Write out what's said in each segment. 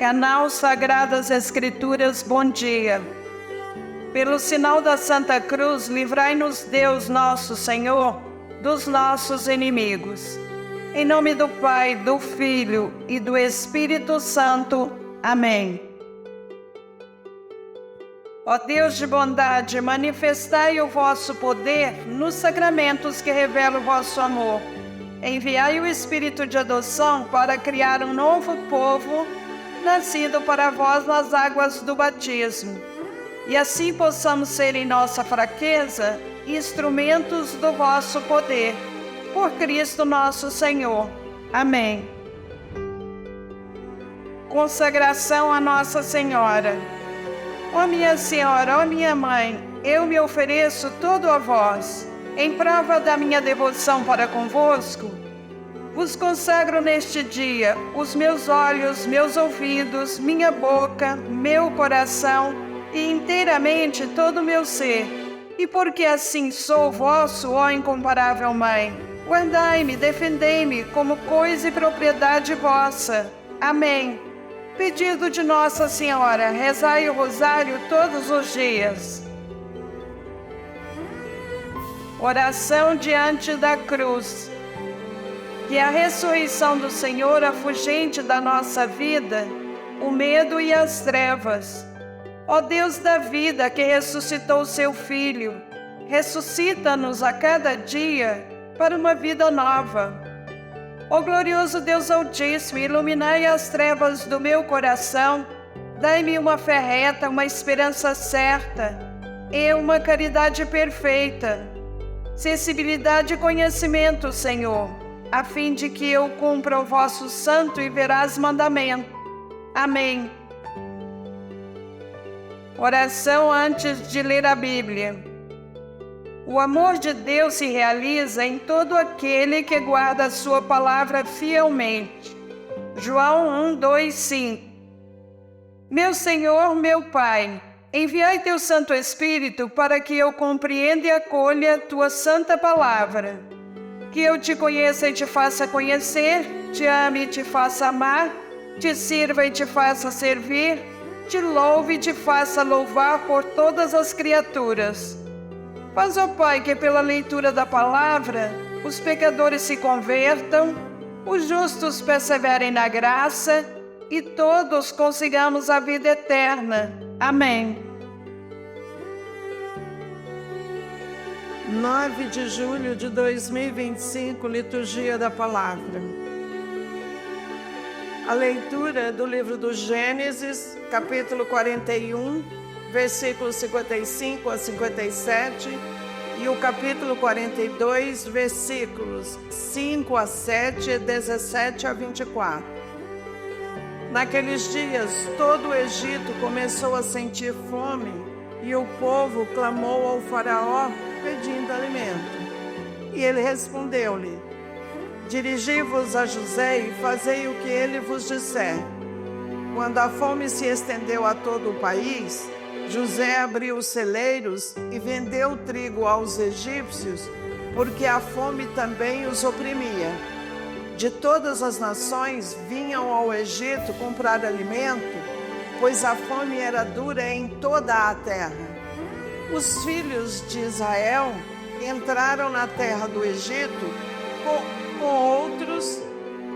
Canal Sagradas Escrituras, bom dia. Pelo sinal da Santa Cruz, livrai-nos Deus nosso Senhor dos nossos inimigos. Em nome do Pai, do Filho e do Espírito Santo. Amém. Ó Deus de bondade, manifestai o vosso poder nos sacramentos que revelam o vosso amor. Enviai o Espírito de adoção para criar um novo povo, nascido para vós nas águas do batismo. E assim possamos ser em nossa fraqueza instrumentos do vosso poder. Por Cristo nosso Senhor. Amém. Consagração a Nossa Senhora. Ó minha Senhora, ó minha Mãe, eu me ofereço todo a vós, em prova da minha devoção para convosco. Vos consagro neste dia os meus olhos, meus ouvidos, minha boca, meu coração e inteiramente todo o meu ser. E porque assim sou vosso, ó incomparável Mãe, guardai-me, defendei-me como coisa e propriedade vossa. Amém. Pedido de Nossa Senhora, rezai o rosário todos os dias. Oração diante da cruz. Que a ressurreição do Senhor afugente da nossa vida o medo e as trevas. Ó Deus da vida, que ressuscitou seu Filho, ressuscita-nos a cada dia para uma vida nova. Ó glorioso Deus Altíssimo, iluminai as trevas do meu coração, dai-me uma fé reta, uma esperança certa e uma caridade perfeita, sensibilidade e conhecimento, Senhor, a fim de que eu cumpra o vosso santo e veraz mandamento. Amém. Oração antes de ler a Bíblia. O amor de Deus se realiza em todo aquele que guarda a sua palavra fielmente. João 1, 2, 5. Meu Senhor, meu Pai, enviai teu Santo Espírito para que eu compreenda e acolha tua santa palavra. Que eu te conheça e te faça conhecer, te ame e te faça amar, te sirva e te faça servir, te louve e te faça louvar por todas as criaturas. Faz, ó Pai, que pela leitura da palavra os pecadores se convertam, os justos perseverem na graça e todos consigamos a vida eterna. Amém. 9 de julho de 2025, Liturgia da Palavra. A leitura do livro do Gênesis, capítulo 41, versículos 55 a 57, e o capítulo 42, versículos 5 a 7 e 17 a 24. Naqueles dias, todo o Egito começou a sentir fome, e o povo clamou ao faraó pedindo alimento. E ele respondeu-lhe: dirigi-vos a José e fazei o que ele vos disser. Quando a fome se estendeu a todo o país, José abriu os celeiros e vendeu trigo aos egípcios, porque a fome também os oprimia. De todas as nações vinham ao Egito comprar alimento, pois a fome era dura em toda a terra. Os filhos de Israel entraram na terra do Egito com outros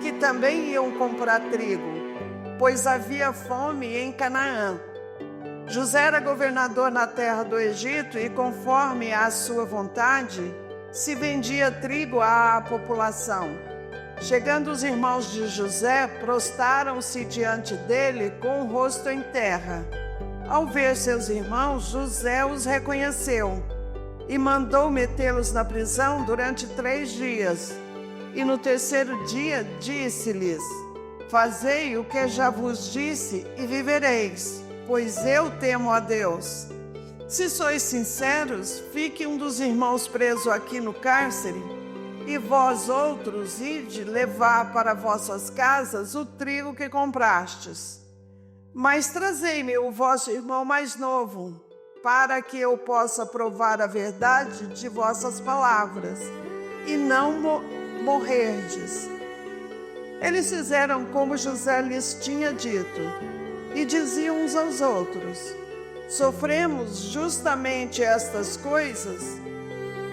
que também iam comprar trigo, pois havia fome em Canaã. José era governador na terra do Egito e, conforme a sua vontade, se vendia trigo à população. Chegando os irmãos de José, prostaram-se diante dele com o rosto em terra. Ao ver seus irmãos, José os reconheceu e mandou metê-los na prisão durante 3 dias. E no terceiro dia disse-lhes: fazei o que já vos disse e vivereis, pois eu temo a Deus. Se sois sinceros, fique um dos irmãos preso aqui no cárcere, e vós outros ide levar para vossas casas o trigo que comprastes. Mas trazei-me o vosso irmão mais novo, para que eu possa provar a verdade de vossas palavras, e não morrerdes. Eles fizeram como José lhes tinha dito e diziam uns aos outros: sofremos justamente estas coisas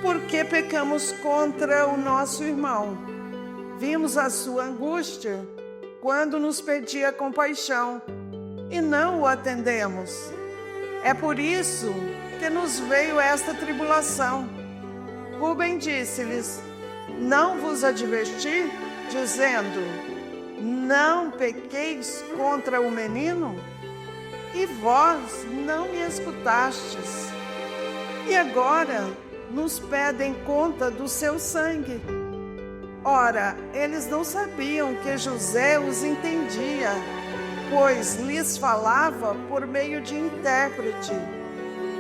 porque pecamos contra o nosso irmão. Vimos a sua angústia quando nos pedia compaixão e não o atendemos. É por isso que nos veio esta tribulação. Rubem disse-lhes: não vos adverti, dizendo: não pequeis contra o menino? E vós não me escutastes. E agora nos pedem conta do seu sangue. Ora, eles não sabiam que José os entendia, pois lhes falava por meio de intérprete.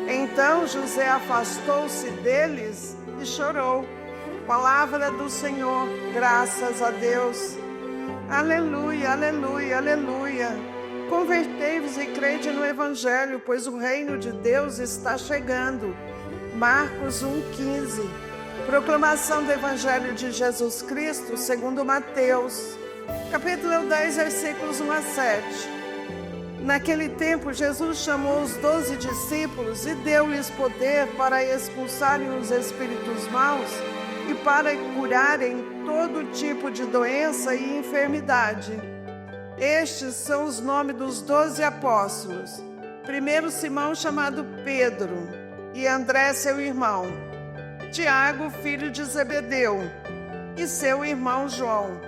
Então José afastou-se deles e chorou. Palavra do Senhor, graças a Deus. Aleluia, aleluia, aleluia. Convertei-vos e crede no Evangelho, pois o reino de Deus está chegando. Marcos 1,15. Proclamação do Evangelho de Jesus Cristo segundo Mateus, capítulo 10, versículos 1 a 7. Naquele tempo, Jesus chamou os 12 discípulos e deu-lhes poder para expulsarem os espíritos maus e para curarem todo tipo de doença e enfermidade. Estes são os nomes dos 12 apóstolos. Primeiro, Simão, chamado Pedro, e André, seu irmão. Tiago, filho de Zebedeu, e seu irmão João.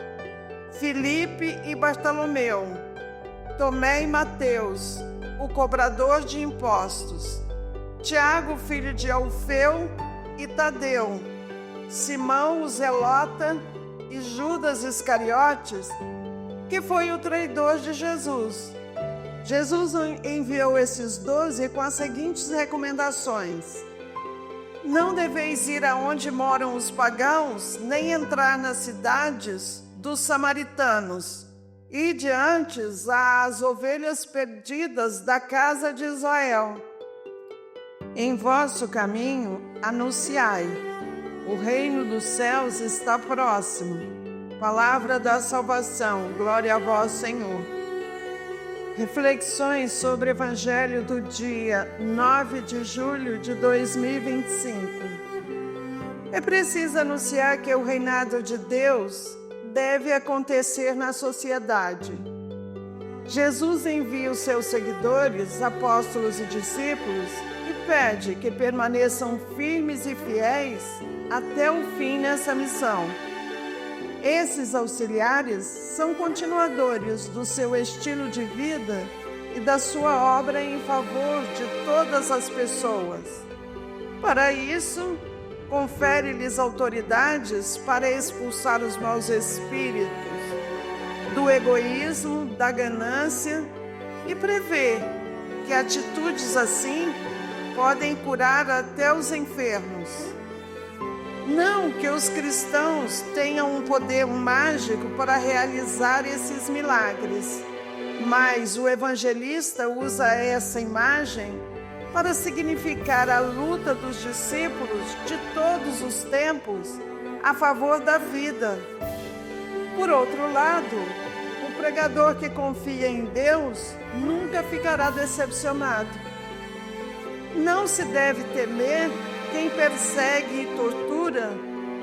Filipe e Bartolomeu. Tomé e Mateus, o cobrador de impostos. Tiago, filho de Alfeu, e Tadeu. Simão, o zelota, e Judas Iscariotes, que foi o traidor de Jesus. Jesus enviou esses 12 com as seguintes recomendações: não deveis ir aonde moram os pagãos, nem entrar nas cidades dos samaritanos. Ide antes às ovelhas perdidas da casa de Israel. Em vosso caminho anunciai: o reino dos céus está próximo. Palavra da salvação, glória a vós, Senhor. Reflexões sobre o Evangelho do dia 9 de julho de 2025. É preciso anunciar que o reinado de Deus deve acontecer na sociedade. Jesus envia os seus seguidores, apóstolos e discípulos, e pede que permaneçam firmes e fiéis até o fim nessa missão. Esses auxiliares são continuadores do seu estilo de vida e da sua obra em favor de todas as pessoas. Para isso, confere-lhes autoridades para expulsar os maus espíritos do egoísmo, da ganância, e prevê que atitudes assim podem curar até os enfermos. Não que os cristãos tenham um poder mágico para realizar esses milagres, mas o evangelista usa essa imagem para significar a luta dos discípulos de todos os tempos a favor da vida. Por outro lado, o pregador que confia em Deus nunca ficará decepcionado. Não se deve temer quem persegue e tortura,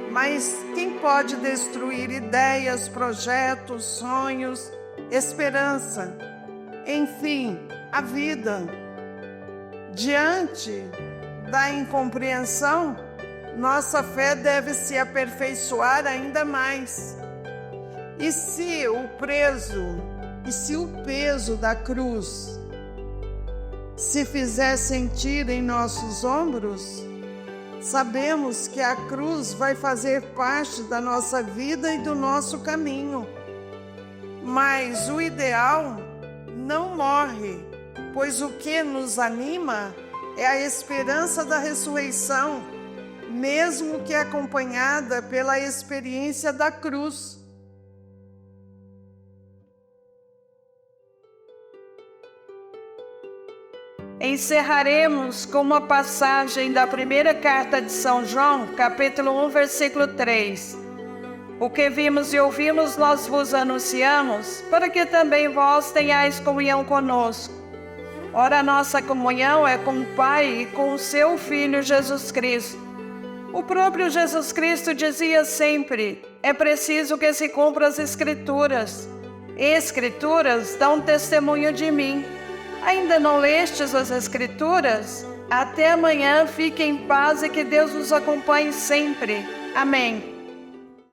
mas quem pode destruir ideias, projetos, sonhos, esperança, enfim, a vida. Diante da incompreensão, nossa fé deve se aperfeiçoar ainda mais. E se o peso da cruz se fizer sentir em nossos ombros, sabemos que a cruz vai fazer parte da nossa vida e do nosso caminho. Mas o ideal não morre, pois o que nos anima é a esperança da ressurreição, mesmo que acompanhada pela experiência da cruz. Encerraremos com uma passagem da primeira carta de São João, capítulo 1, versículo 3. O que vimos e ouvimos nós vos anunciamos, para que também vós tenhais comunhão conosco. Ora, a nossa comunhão é com o Pai e com o seu Filho Jesus Cristo. O próprio Jesus Cristo dizia sempre: é preciso que se cumpram as Escrituras. Escrituras dão testemunho de mim. Ainda não lestes as Escrituras? Até amanhã, fique em paz e que Deus nos acompanhe sempre. Amém.